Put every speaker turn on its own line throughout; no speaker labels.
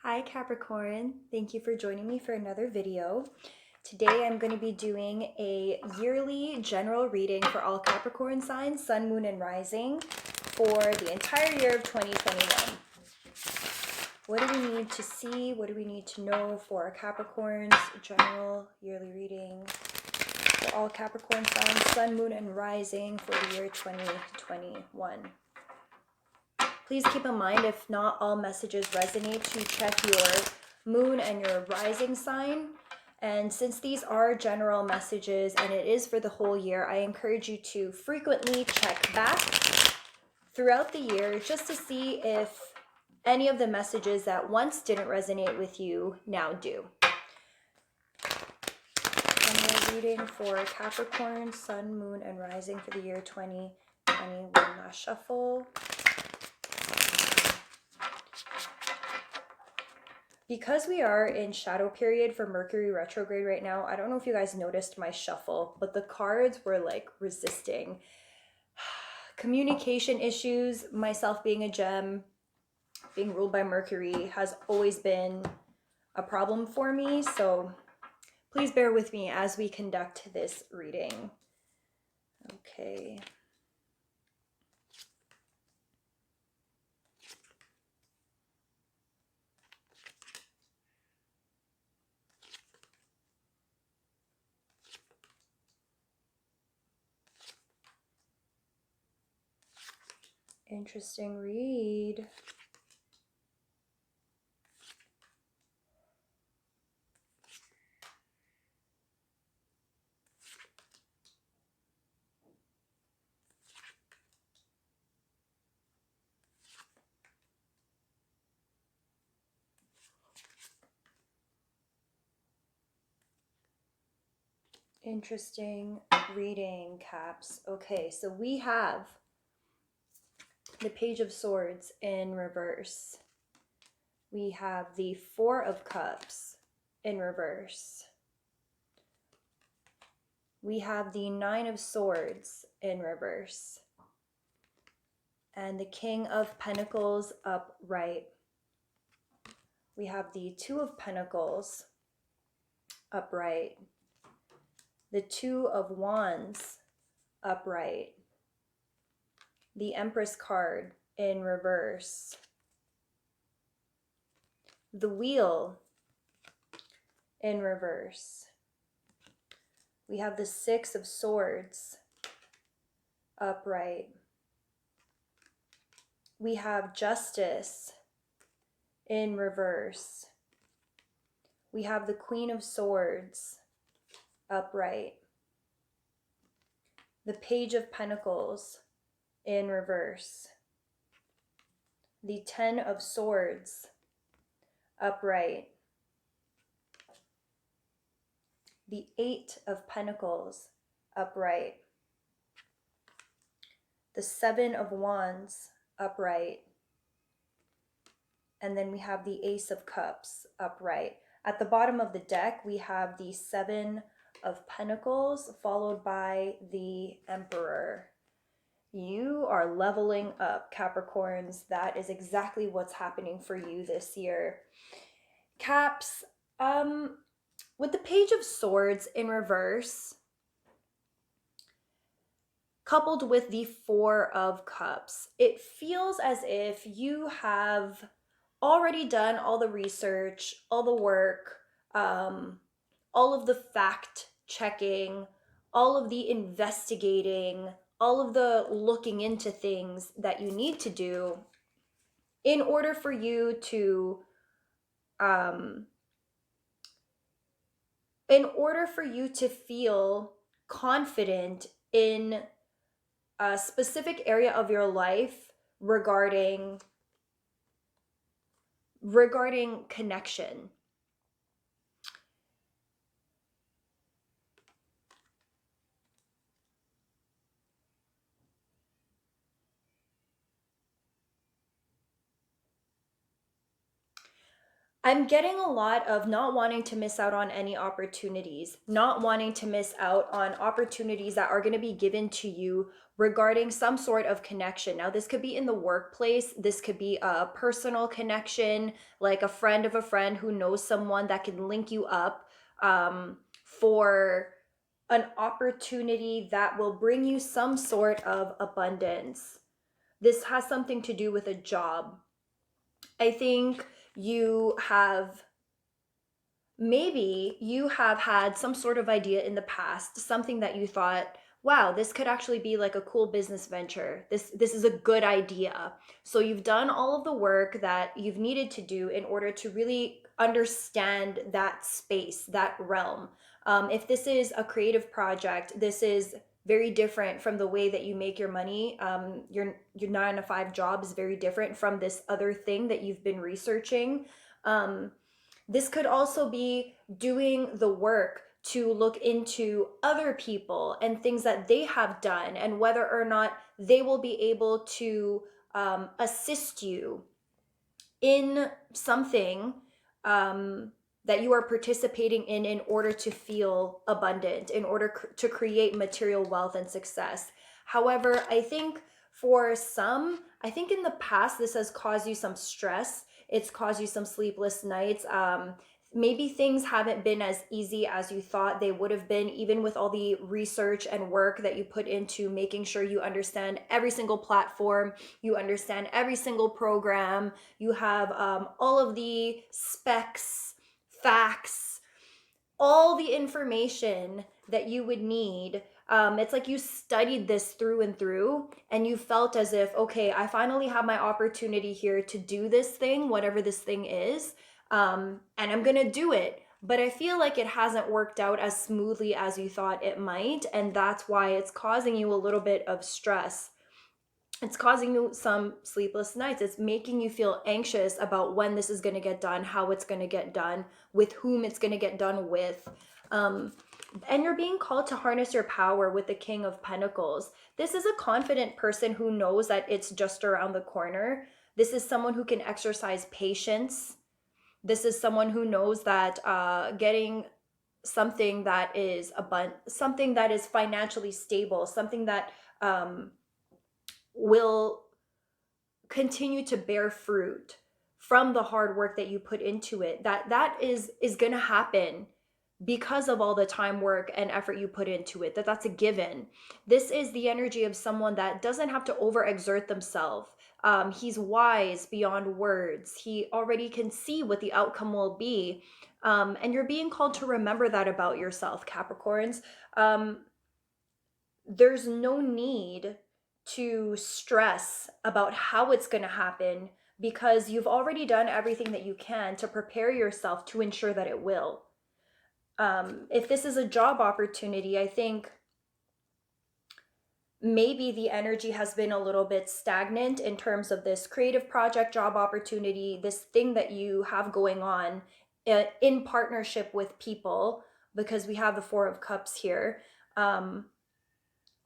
Hi Capricorn, thank you for joining me for another video. Today I'm going to be doing a yearly general reading for all Capricorn signs, Sun, Moon, and Rising for the entire year of 2021. What do we need to see? What do we need to know for Capricorn's general yearly reading for all Capricorn signs, Sun, Moon, and Rising for the year 2021? Please keep in mind, if not all messages resonate, to check your moon and your rising sign. And since these are general messages and it is for the whole year, I encourage you to frequently check back throughout the year just to see if any of the messages that once didn't resonate with you now do. General reading for Capricorn, Sun, Moon, and Rising for the year 2021. Last shuffle. Because we are in shadow period for Mercury retrograde right now, I don't know if you guys noticed my shuffle, but the cards were like resisting. Communication issues, myself being a gem, being ruled by Mercury has always been a problem for me. So please bear with me as we conduct this reading. Okay. Interesting read. Interesting reading, Caps. Okay, so we have the Page of Swords in reverse. We have the Four of Cups in reverse. We have the Nine of Swords in reverse. And the King of Pentacles upright. We have the Two of Pentacles upright. The Two of Wands upright. The Empress card in reverse. The Wheel in reverse. We have the Six of Swords upright. We have Justice in reverse. We have the Queen of Swords upright. The Page of Pentacles in reverse. The Ten of Swords upright. The Eight of Pentacles upright. The Seven of Wands upright. And then we have the Ace of Cups upright. At the bottom of the deck, we have the Seven of Pentacles followed by the Emperor. You are leveling up, Capricorns. That is exactly what's happening for you this year. Caps, with the Page of Swords in reverse, coupled with the Four of Cups, it feels as if you have already done all the research, all the work, all of the fact checking, all of the investigating, all of the looking into things that you need to do in order for you to feel confident in a specific area of your life regarding connection. I'm getting a lot of not wanting to miss out on any opportunities, not wanting to miss out on opportunities that are going to be given to you regarding some sort of connection. Now, this could be in the workplace, this could be a personal connection, like a friend of a friend who knows someone that can link you up for an opportunity that will bring you some sort of abundance. This has something to do with a job. I think maybe you have had some sort of idea in the past, something that you thought, wow, this could actually be like a cool business venture. This is a good idea. So you've done all of the work that you've needed to do in order to really understand that space, that realm. If this is a creative project, this is very different from the way that you make your money. Your 9 to 5 job is very different from this other thing that you've been researching. This could also be doing the work to look into other people and things that they have done and whether or not they will be able to assist you in something that you are participating in order to feel abundant, in order to create material wealth and success. However, I think for some, I think in the past, this has caused you some stress. It's caused you some sleepless nights. Maybe things haven't been as easy as you thought they would have been, even with all the research and work that you put into making sure you understand every single platform, you understand every single program, you have all of the specs, facts, all the information that you would need. It's like you studied this through and through, and you felt as if, okay, I finally have my opportunity here to do this thing, whatever this thing is, and I'm gonna do it. But I feel like it hasn't worked out as smoothly as you thought it might, and that's why it's causing you a little bit of stress. It's causing you some sleepless nights. It's making you feel anxious about when this is going to get done, how it's going to get done, with whom it's going to get done with. And you're being called to harness your power with the King of Pentacles. This is a confident person who knows that it's just around the corner. This is someone who can exercise patience. This is someone who knows that getting something that is something that is financially stable, something that will continue to bear fruit from the hard work that you put into it, that is going to happen because of all the time, work, and effort you put into it. That's a given. This is the energy of someone that doesn't have to overexert themselves. He's wise beyond words. He already can see what the outcome will be. And you're being called to remember that about yourself, Capricorns. There's no need to stress about how it's going to happen because you've already done everything that you can to prepare yourself to ensure that it will. If this is a job opportunity, I think maybe the energy has been a little bit stagnant in terms of this creative project, job opportunity, this thing that you have going on in partnership with people, because we have the Four of Cups here.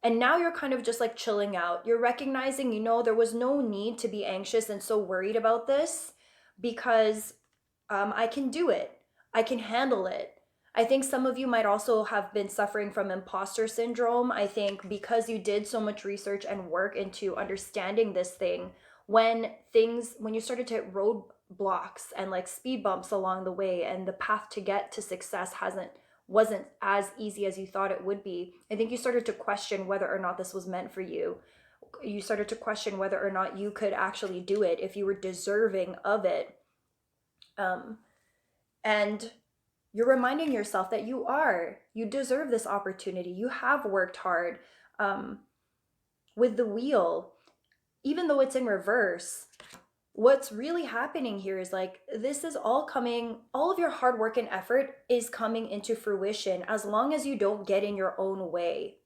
And now you're kind of just like chilling out. You're recognizing, there was no need to be anxious and so worried about this because I can do it. I can handle it. I think some of you might also have been suffering from imposter syndrome. I think because you did so much research and work into understanding this thing, when you started to hit roadblocks and like speed bumps along the way, and the path to get to success wasn't as easy as you thought it would be, I think you started to question whether or not this was meant for you. You started to question whether or not you could actually do it, if you were deserving of it. And you're reminding yourself that you deserve this opportunity. You have worked hard. With the wheel, even though it's in reverse, what's really happening here is like, this is all of your hard work and effort is coming into fruition as long as you don't get in your own way.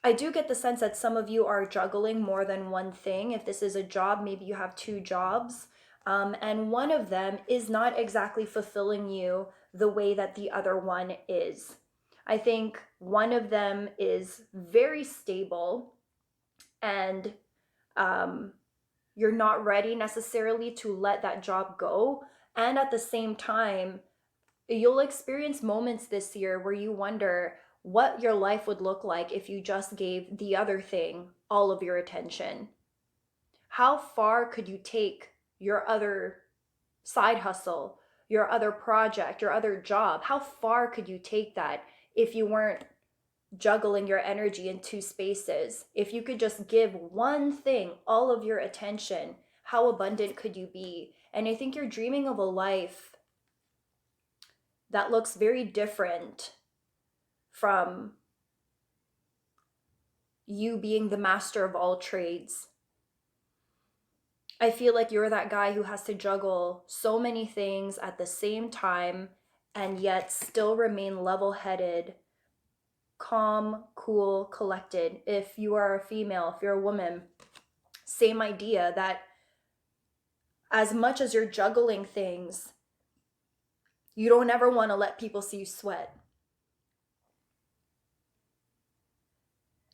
I do get the sense that some of you are juggling more than one thing. If this is a job, maybe you have 2 jobs, and one of them is not exactly fulfilling you the way that the other one is. I think one of them is very stable, and you're not ready necessarily to let that job go. And at the same time, you'll experience moments this year where you wonder what your life would look like if you just gave the other thing all of your attention. How far could you take your other side hustle, your other project, your other job? How far could you take that if you weren't juggling your energy in two spaces? If you could just give one thing all of your attention, how abundant could you be? And I think you're dreaming of a life that looks very different from you being the master of all trades. I feel like you're that guy who has to juggle so many things at the same time and yet still remain level-headed, calm, cool, collected. If you are a female, if you're a woman, same idea, that as much as you're juggling things, you don't ever want to let people see you sweat.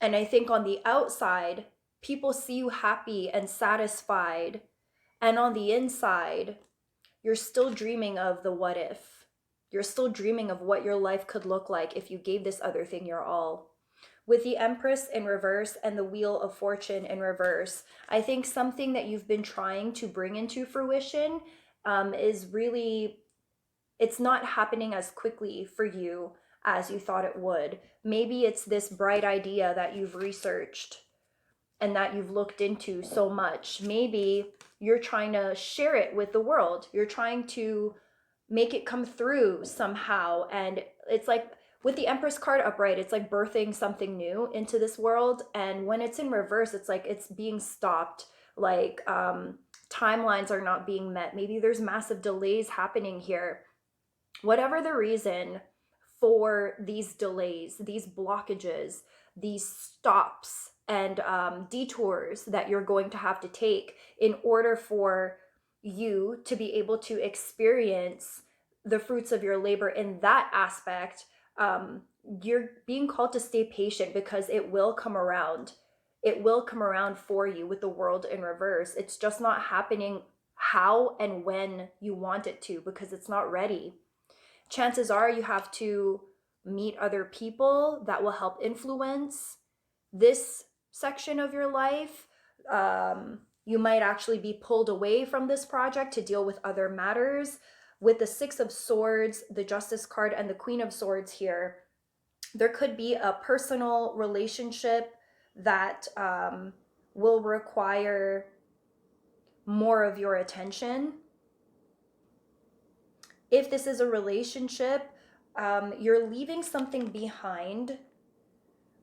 And I think on the outside, people see you happy and satisfied. And on the inside, you're still dreaming of the what if. You're still dreaming of what your life could look like if you gave this other thing your all. With the Empress in reverse and the Wheel of Fortune in reverse, I think something that you've been trying to bring into fruition is really, it's not happening as quickly for you as you thought it would. Maybe it's this bright idea that you've researched and that you've looked into so much. Maybe you're trying to share it with the world. You're trying to make it come through somehow. And it's like with the Empress card upright, it's like birthing something new into this world. And when it's in reverse, it's like it's being stopped. Like timelines are not being met. Maybe there's massive delays happening here. Whatever the reason for these delays, these blockages, these stops and detours that you're going to have to take in order for you to be able to experience the fruits of your labor in that aspect, you're being called to stay patient because it will come around. It will come around for you with the World in reverse. It's just not happening how and when you want it to because it's not ready. Chances are you have to meet other people that will help influence this section of your life. You might actually be pulled away from this project to deal with other matters. With the Six of Swords, the Justice card, and the Queen of Swords here, there could be a personal relationship that will require more of your attention. If this is a relationship, you're leaving something behind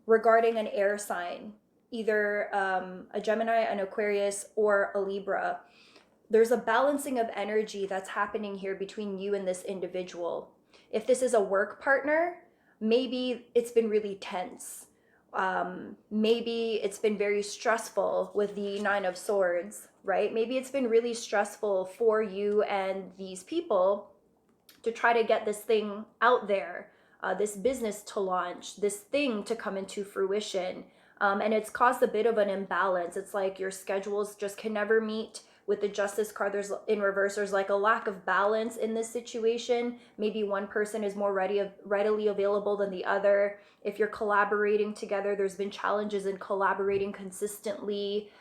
regarding an air sign, either a Gemini, an Aquarius, or a Libra. There's a balancing of energy that's happening here between you and this individual. If this is a work partner, maybe it's been really tense. Maybe it's been very stressful with the Nine of Swords, right? Maybe it's been really stressful for you and these people to try to get this thing out there, this business to launch, this thing to come into fruition. And it's caused a bit of an imbalance. It's like your schedules just can never meet. With the Justice card, there's in reverse, there's like a lack of balance in this situation. Maybe one person is more readily available than the other. If you're collaborating together, there's been challenges in collaborating consistently.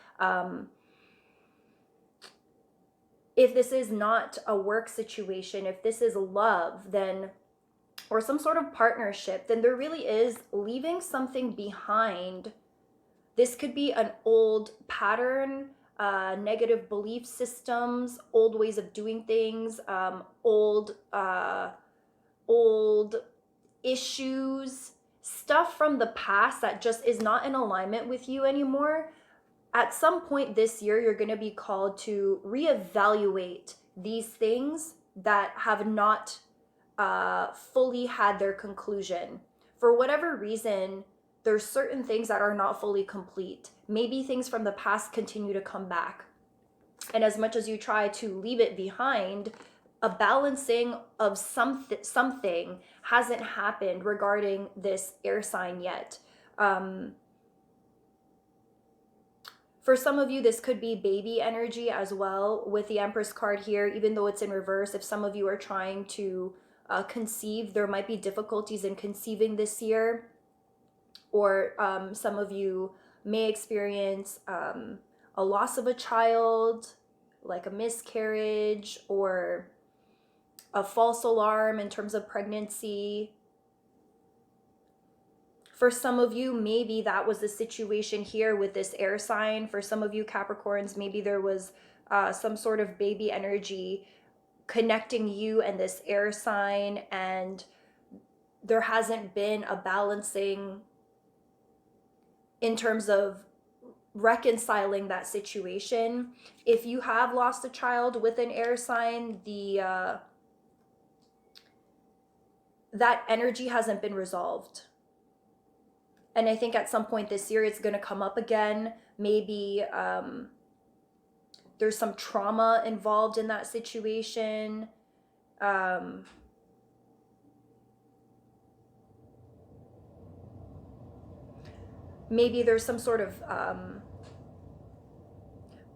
If this is not a work situation, if this is love, then, or some sort of partnership, then there really is leaving something behind. This could be an old pattern, negative belief systems, old ways of doing things, old issues, stuff from the past that just is not in alignment with you anymore. At some point this year, you're going to be called to reevaluate these things that have not fully had their conclusion. For whatever reason, there's certain things that are not fully complete. Maybe things from the past continue to come back. And as much as you try to leave it behind, a balancing of something hasn't happened regarding this air sign yet. For some of you, this could be baby energy as well with the Empress card here, even though it's in reverse. If some of you are trying to conceive, there might be difficulties in conceiving this year, or some of you may experience a loss of a child, like a miscarriage or a false alarm in terms of pregnancy. For some of you, maybe that was the situation here with this air sign. For some of you Capricorns, maybe there was some sort of baby energy connecting you and this air sign, and there hasn't been a balancing in terms of reconciling that situation. If you have lost a child with an air sign, that energy hasn't been resolved. And I think at some point this year, it's going to come up again. Maybe there's some trauma involved in that situation. Maybe there's some sort of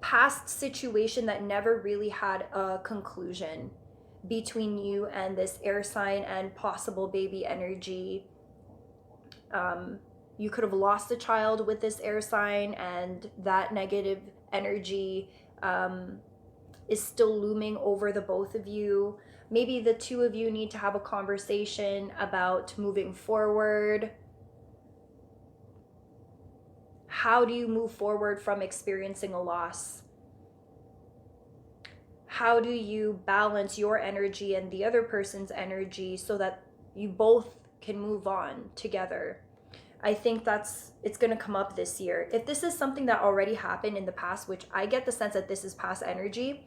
past situation that never really had a conclusion between you and this air sign and possible baby energy. You could have lost a child with this air sign, and that negative energy is still looming over the both of you. Maybe the two of you need to have a conversation about moving forward. How do you move forward from experiencing a loss? How do you balance your energy and the other person's energy so that you both can move on together? I think it's going to come up this year. If this is something that already happened in the past, which I get the sense that this is past energy,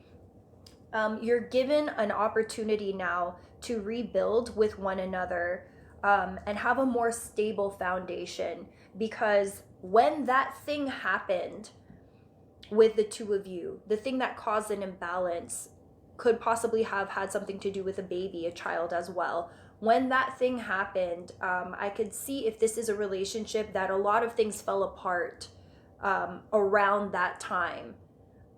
you're given an opportunity now to rebuild with one another and have a more stable foundation. Because when that thing happened with the two of you, the thing that caused an imbalance could possibly have had something to do with a baby, a child as well. When that thing happened, I could see if this is a relationship that a lot of things fell apart around that time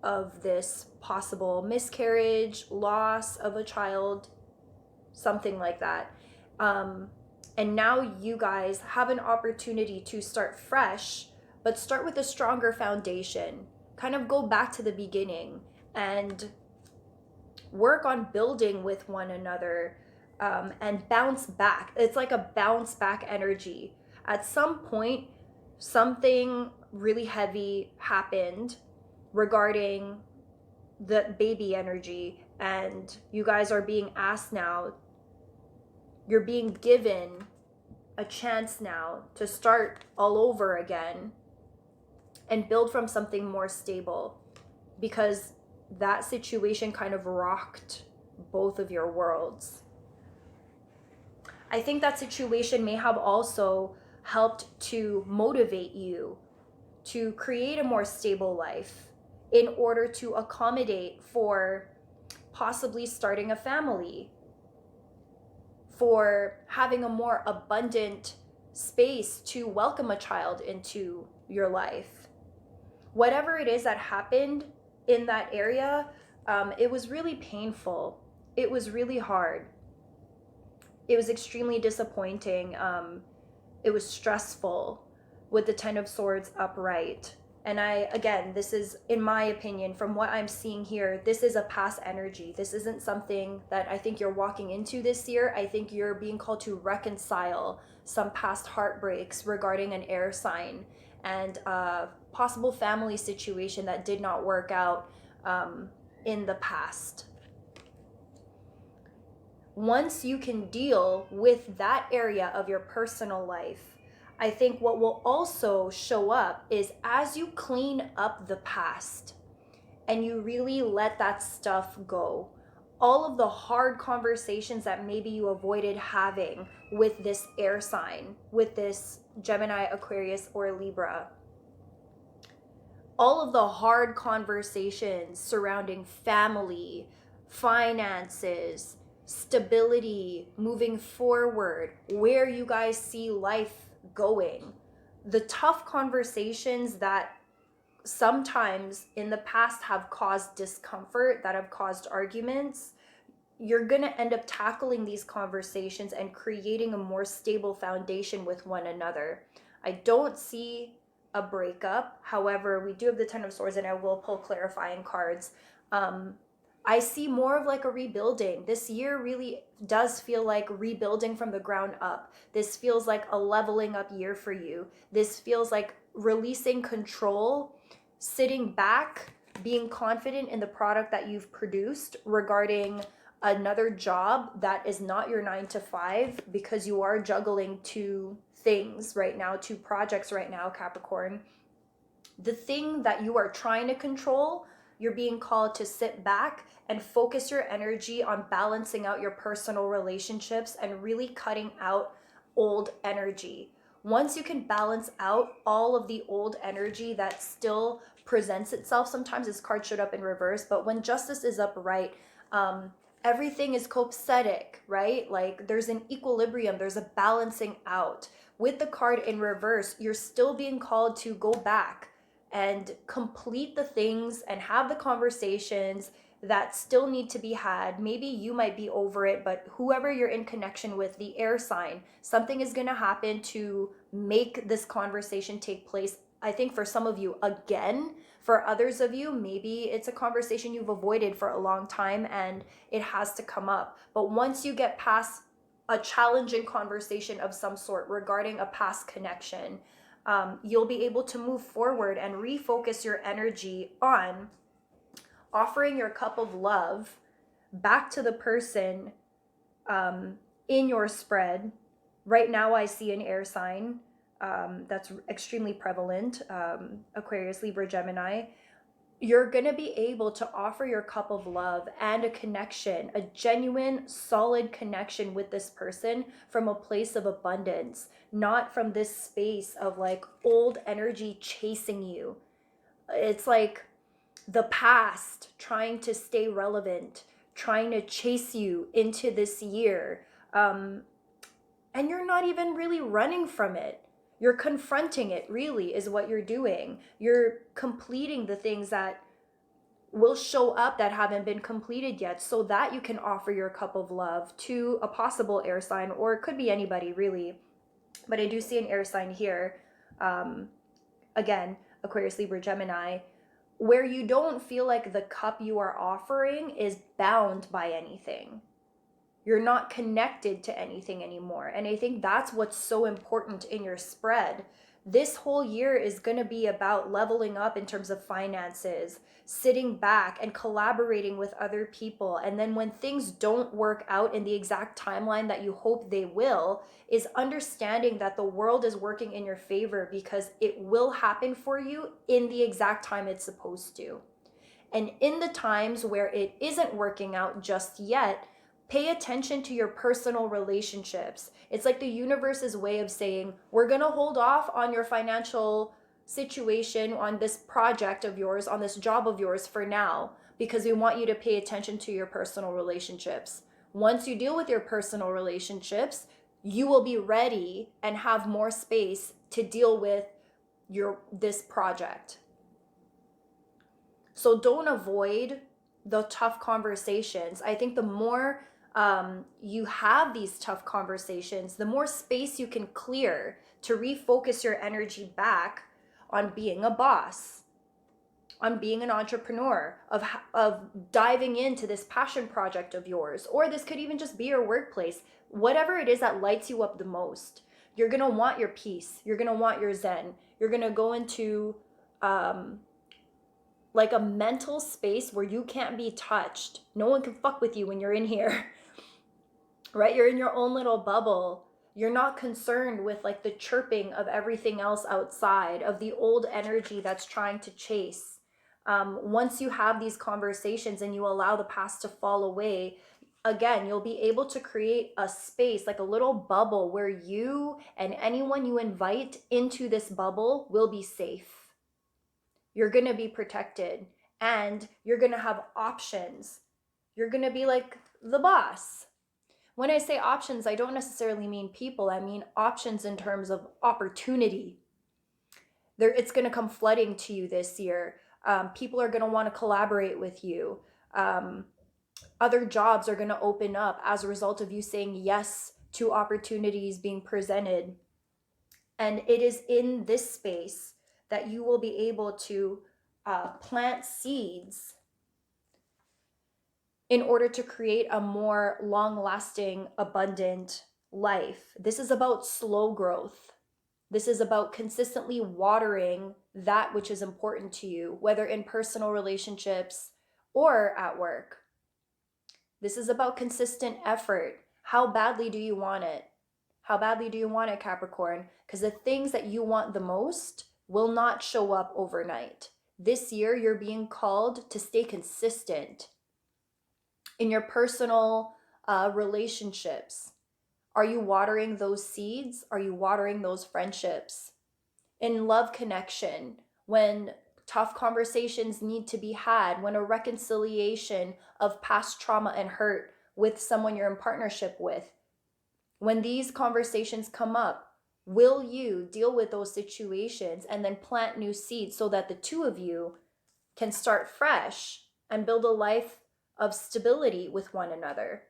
of this possible miscarriage, loss of a child, something like that. And now you guys have an opportunity to start fresh, but start with a stronger foundation. Kind of go back to the beginning and work on building with one another. And bounce back. It's like a bounce back energy. At some point, something really heavy happened regarding the baby energy, and you guys are being asked now, you're being given a chance now to start all over again and build from something more stable, because that situation kind of rocked both of your worlds. I think that situation may have also helped to motivate you to create a more stable life in order to accommodate for possibly starting a family, for having a more abundant space to welcome a child into your life. Whatever it is that happened in that area, it was really painful. It was really hard. It was extremely disappointing. It was stressful with the Ten of Swords upright. And again, this is, in my opinion, from what I'm seeing here, this is a past energy. This isn't something that I think you're walking into this year. I think you're being called to reconcile some past heartbreaks regarding an air sign and a possible family situation that did not work out in the past. Once you can deal with that area of your personal life, I think what will also show up is as you clean up the past and you really let that stuff go, all of the hard conversations that maybe you avoided having with this air sign, with this Gemini, Aquarius, or Libra, all of the hard conversations surrounding family, finances, stability, moving forward, where you guys see life going, the tough conversations that sometimes in the past have caused discomfort, that have caused arguments, you're going to end up tackling these conversations and creating a more stable foundation with one another. I don't see a breakup. However, we do have the Ten of Swords, and I will pull clarifying cards. I see more of like a rebuilding. This year really does feel like rebuilding from the ground up. This feels like a leveling up year for you. This feels like releasing control, sitting back, being confident in the product that you've produced regarding another job that is not your 9 to 5, because you are juggling 2 things right now, 2 projects right now, Capricorn. The thing that you are trying to control, you're being called to sit back and focus your energy on balancing out your personal relationships and really cutting out old energy. Once you can balance out all of the old energy that still presents itself, sometimes this card showed up in reverse, but when justice is upright, everything is copacetic, right? Like there's an equilibrium, there's a balancing out. With the card in reverse, you're still being called to go back and complete the things and have the conversations that still need to be had. Maybe you might be over it, but whoever you're in connection with, the air sign, something is going to happen to make this conversation take place. I think for some of you, again. For others of you, maybe it's a conversation you've avoided for a long time and it has to come up. But once you get past a challenging conversation of some sort regarding a past connection, you'll be able to move forward and refocus your energy on offering your cup of love back to the person in your spread. Right now, I see an air sign. That's extremely prevalent, Aquarius, Libra, Gemini. You're going to be able to offer your cup of love and a connection, a genuine, solid connection with this person from a place of abundance, not from this space of like old energy chasing you. It's like the past trying to stay relevant, trying to chase you into this year. And you're not even really running from it. You're confronting it, really, is what you're doing. You're completing the things that will show up that haven't been completed yet, so that you can offer your cup of love to a possible air sign, or it could be anybody, really. But I do see an air sign here. Again, Aquarius, Libra, Gemini, where you don't feel like the cup you are offering is bound by anything. You're not connected to anything anymore. And I think that's what's so important in your spread. This whole year is going to be about leveling up in terms of finances, sitting back and collaborating with other people. And then when things don't work out in the exact timeline that you hope they will, is understanding that the world is working in your favor, because it will happen for you in the exact time it's supposed to. And in the times where it isn't working out just yet, pay attention to your personal relationships. It's like the universe's way of saying, we're going to hold off on your financial situation, on this project of yours, on this job of yours for now, because we want you to pay attention to your personal relationships. Once you deal with your personal relationships, you will be ready and have more space to deal with this project. So don't avoid the tough conversations. I think the more you have these tough conversations, the more space you can clear to refocus your energy back on being a boss, on being an entrepreneur, of diving into this passion project of yours. Or this could even just be your workplace. Whatever it is that lights you up the most, you're going to want your peace. You're going to want your zen. You're going to go into like a mental space where you can't be touched. No one can fuck with you when you're in here, right? You're in your own little bubble. You're not concerned with like the chirping of everything else outside, of the old energy that's trying to chase. Once you have these conversations and you allow the past to fall away, again, you'll be able to create a space, like a little bubble, where you and anyone you invite into this bubble will be safe. You're going to be protected, and you're going to have options. You're going to be like the boss. When I say options, I don't necessarily mean people. I mean options in terms of opportunity. It's going to come flooding to you this year. People are going to want to collaborate with you. Other jobs are going to open up as a result of you saying yes to opportunities being presented. And it is in this space that you will be able to plant seeds in order to create a more long-lasting, abundant life. This is about slow growth. This is about consistently watering that which is important to you, whether in personal relationships or at work. This is about consistent effort. How badly do you want it? How badly do you want it, Capricorn? Because the things that you want the most will not show up overnight. This year, you're being called to stay consistent in your personal relationships. Are you watering those seeds? Are you watering those friendships? In love connection, when tough conversations need to be had, when a reconciliation of past trauma and hurt with someone you're in partnership with, when these conversations come up, will you deal with those situations and then plant new seeds so that the two of you can start fresh and build a life of stability with one another?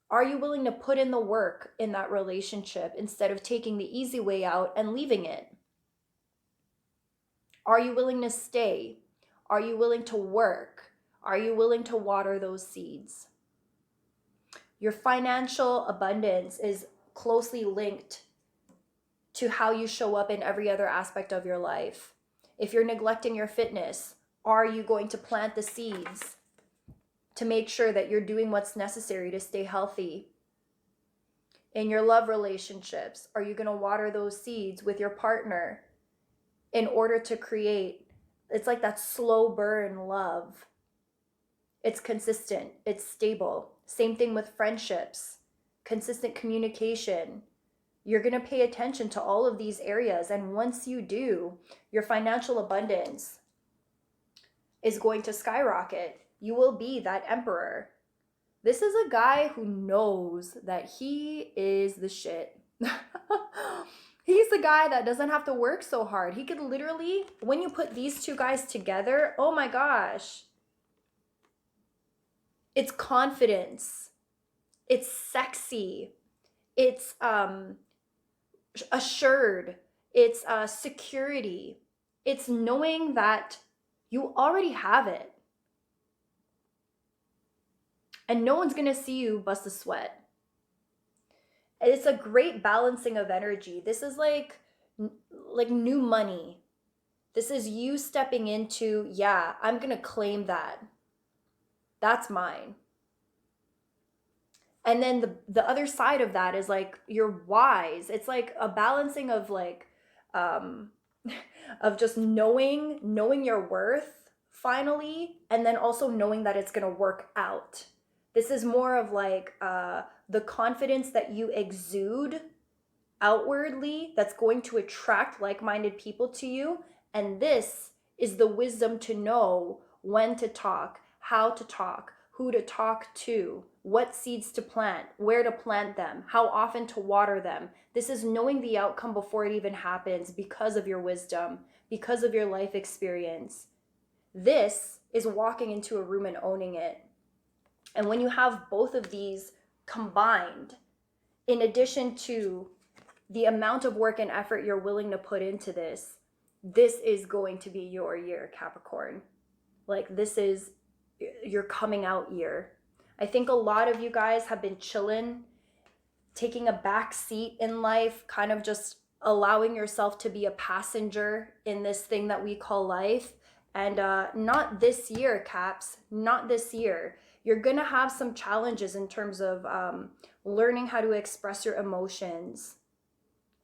Are you willing to put in the work in that relationship instead of taking the easy way out and leaving it? Are you willing to stay? Are you willing to work? Are you willing to water those seeds? Your financial abundance is closely linked to how you show up in every other aspect of your life. If you're neglecting your fitness, are you going to plant the seeds to make sure that you're doing what's necessary to stay healthy? In your love relationships, are you going to water those seeds with your partner in order to create, it's like that slow burn love. It's consistent, it's stable. Same thing with friendships, consistent communication. You're going to pay attention to all of these areas. And once you do, your financial abundance is going to skyrocket. You will be that emperor. This is a guy who knows that he is the shit. He's the guy that doesn't have to work so hard. He could literally, when you put these two guys together, oh my gosh. It's confidence. It's sexy. It's assured. It's security. It's knowing that you already have it. And no one's going to see you bust a sweat. It's a great balancing of energy. This is like new money. This is you stepping into, yeah, I'm going to claim that. That's mine. And then the other side of that is like you're wise. It's like a balancing of like of just knowing your worth finally, and then also knowing that it's going to work out. This is more of like the confidence that you exude outwardly that's going to attract like-minded people to you. And this is the wisdom to know when to talk, how to talk, who to talk to, what seeds to plant, where to plant them, how often to water them. This is knowing the outcome before it even happens because of your wisdom, because of your life experience. This is walking into a room and owning it. And when you have both of these combined, in addition to the amount of work and effort you're willing to put into this, this is going to be your year, Capricorn. Like, this is your coming out year. I think a lot of you guys have been chilling, taking a back seat in life, kind of just allowing yourself to be a passenger in this thing that we call life. And not this year, Caps, not this year. You're going to have some challenges in terms of learning how to express your emotions,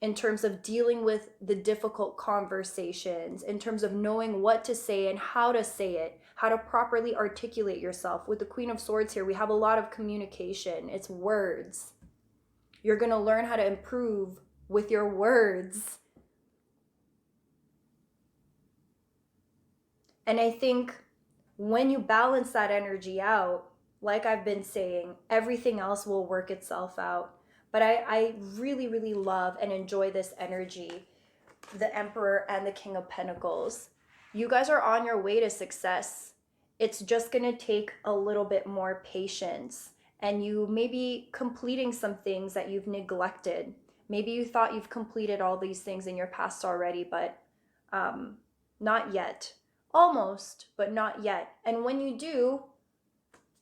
in terms of dealing with the difficult conversations, in terms of knowing what to say and how to say it, how to properly articulate yourself. With the Queen of Swords here, we have a lot of communication. It's words. You're going to learn how to improve with your words. And I think when you balance that energy out, like I've been saying, everything else will work itself out. But I really, really love and enjoy this energy. the Emperor and the King of Pentacles. You guys are on your way to success. It's just going to take a little bit more patience, and you may be completing some things that you've neglected. Maybe you thought you've completed all these things in your past already, but not yet. Almost, but not yet. And when you do,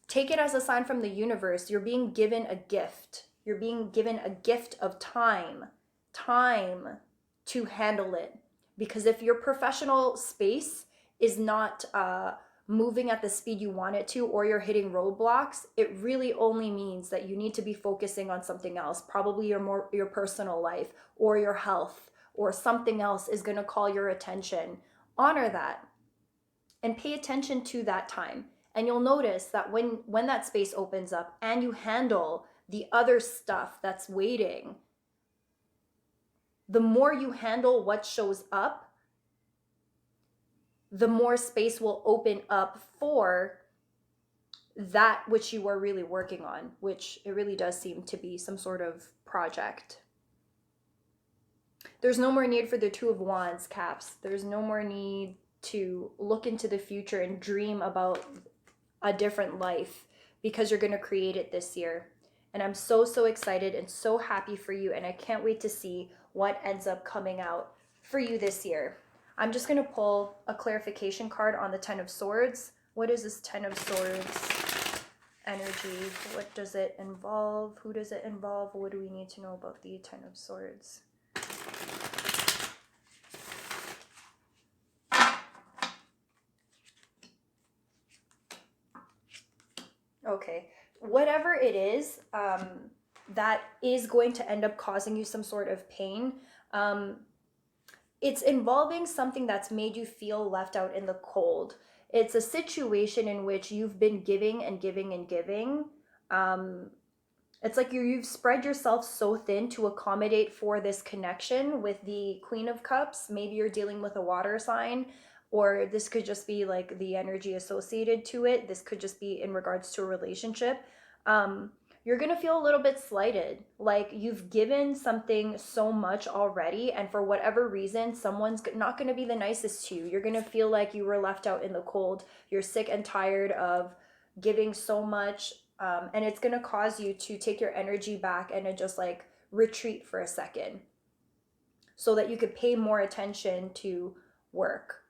take it as a sign from the universe. You're being given a gift. You're being given a gift of time to handle it. Because if your professional space is not moving at the speed you want it to, or you're hitting roadblocks, it really only means that you need to be focusing on something else, probably your personal life or your health, or something else is going to call your attention. Honor that and pay attention to that time. And you'll notice that when that space opens up and you handle the other stuff that's waiting, the more you handle what shows up, the more space will open up for that which you are really working on, which it really does seem to be some sort of project. There's no more need for the Two of Wands, Caps. There's no more need to look into the future and dream about a different life, because you're going to create it this year. And I'm so excited and so happy for you, and I can't wait to see what ends up coming out for you this year. I'm just going to pull a clarification card on the Ten of Swords. What is this Ten of Swords energy? What does it involve? Who does it involve? What do we need to know about the Ten of Swords? Okay, whatever it is that is going to end up causing you some sort of pain, it's involving something that's made you feel left out in the cold. It's a situation in which you've been giving and giving and giving. It's like you've spread yourself so thin to accommodate for this connection with the Queen of Cups. Maybe you're dealing with a water sign, or this could just be like the energy associated to it. This could just be in regards to a relationship. You're going to feel a little bit slighted, like you've given something so much already, and for whatever reason, someone's not going to be the nicest to you. You're going to feel like you were left out in the cold. You're sick and tired of giving so much, and it's going to cause you to take your energy back and to just like retreat for a second so that you could pay more attention to work.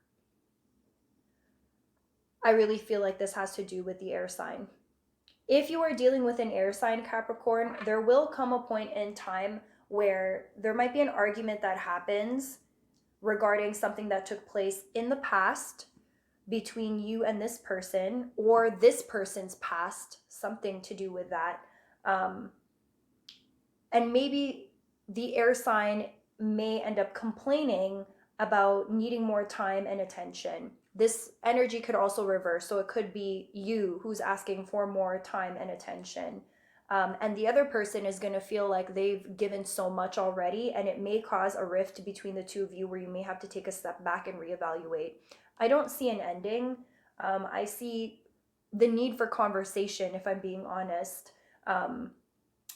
I really feel like this has to do with the air sign. If you are dealing with an air sign, Capricorn, there will come a point in time where there might be an argument that happens regarding something that took place in the past between you and this person, or this person's past, something to do with that. And maybe the air sign may end up complaining about needing more time and attention. This energy could also reverse. So it could be you who's asking for more time and attention. And the other person is going to feel like they've given so much already, and it may cause a rift between the two of you where you may have to take a step back and reevaluate. I don't see an ending. I see the need for conversation, if I'm being honest, and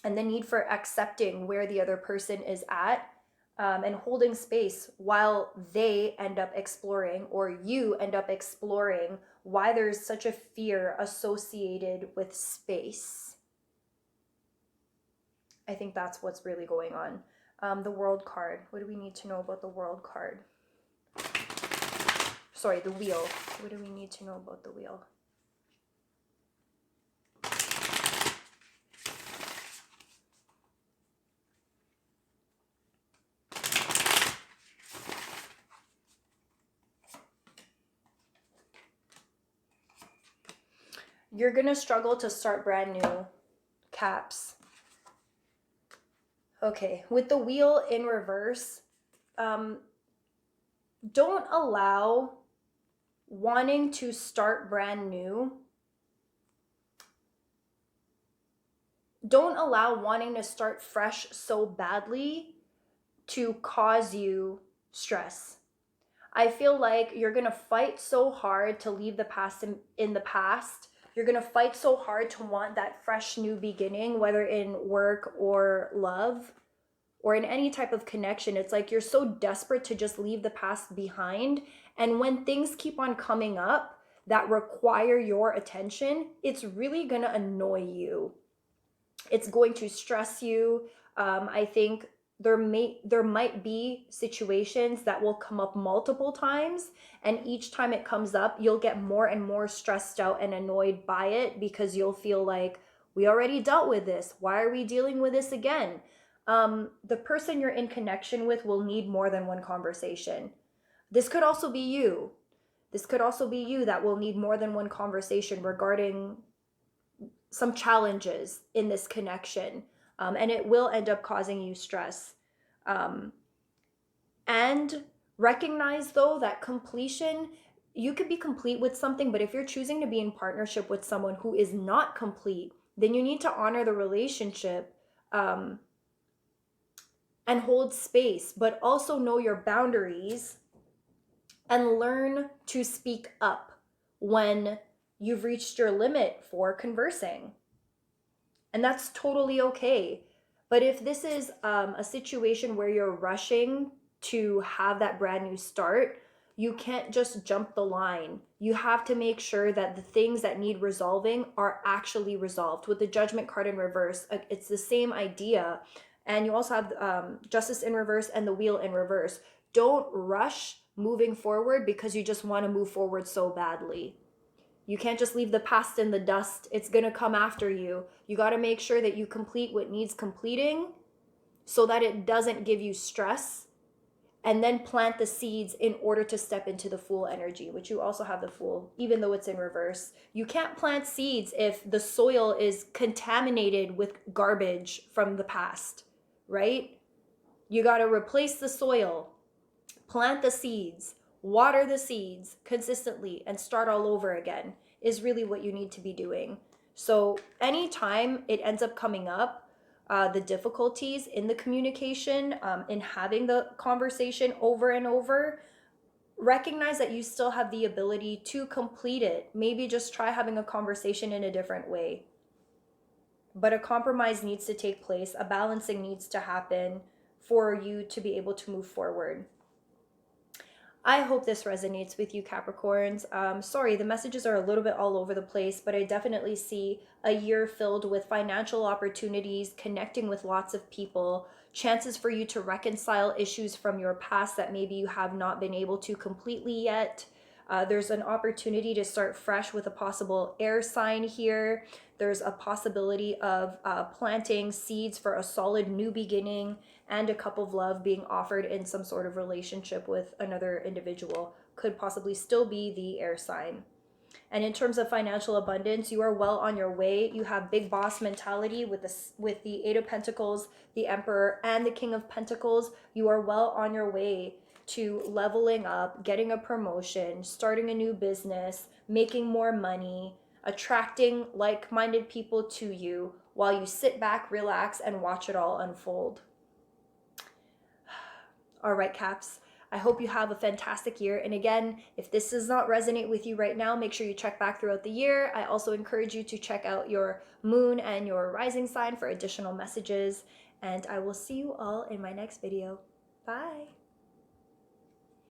the need for accepting where the other person is at. And holding space while they end up exploring, or you end up exploring, why there's such a fear associated with space. I think that's what's really going on. The World card. What do we need to know about the World card? Sorry, the Wheel. What do we need to know about the Wheel? You're going to struggle to start brand new, Caps. Okay, with the Wheel in reverse, don't allow wanting to start brand new. Don't allow wanting to start fresh so badly to cause you stress. I feel like you're going to fight so hard to leave the past in the past. You're going to fight so hard to want that fresh new beginning, whether in work or love or in any type of connection, it's like you're so desperate to just leave the past behind. And when things keep on coming up that require your attention, it's really going to annoy you. It's going to stress you. I think there might be situations that will come up multiple times, and each time it comes up, you'll get more and more stressed out and annoyed by it, because you'll feel like, we already dealt with this. Why are we dealing with this again? The person you're in connection with will need more than one conversation. This could also be you. This could also be you that will need more than one conversation regarding some challenges in this connection. And it will end up causing you stress. And recognize, though, that completion, you could be complete with something, but if you're choosing to be in partnership with someone who is not complete, then you need to honor the relationship, and hold space, but also know your boundaries and learn to speak up when you've reached your limit for conversing. And that's totally okay. But if this is a situation where you're rushing to have that brand new start, you can't just jump the line. You have to make sure that the things that need resolving are actually resolved. With the Judgment card in reverse, it's the same idea. And you also have Justice in reverse and the Wheel in reverse. Don't rush moving forward because you just want to move forward so badly. You can't just leave the past in the dust. It's going to come after you. You got to make sure that you complete what needs completing so that it doesn't give you stress, and then plant the seeds in order to step into the Fool energy, which you also have the Fool, even though it's in reverse. You can't plant seeds if the soil is contaminated with garbage from the past, right? You got to replace the soil, plant the seeds, water the seeds consistently, and start all over again is really what you need to be doing. So anytime it ends up coming up, the difficulties in the communication, in having the conversation over and over, recognize that you still have the ability to complete it. Maybe just try having a conversation in a different way. But a compromise needs to take place. A balancing needs to happen for you to be able to move forward. I hope this resonates with you, Capricorns. Sorry, the messages are a little bit all over the place, but I definitely see a year filled with financial opportunities, connecting with lots of people, chances for you to reconcile issues from your past that maybe you have not been able to completely yet. There's an opportunity to start fresh with a possible air sign here. There's a possibility of planting seeds for a solid new beginning, and a cup of love being offered in some sort of relationship with another individual. Could possibly still be the air sign. And in terms of financial abundance, you are well on your way. You have big boss mentality with the Eight of Pentacles, the Emperor, and the King of Pentacles. You are well on your way to leveling up, getting a promotion, starting a new business, making more money, attracting like-minded people to you while you sit back, relax, and watch it all unfold. All right, Caps, I hope you have a fantastic year. And again, if this does not resonate with you right now, make sure you check back throughout the year. I also encourage you to check out your moon and your rising sign for additional messages. And I will see you all in my next video. Bye.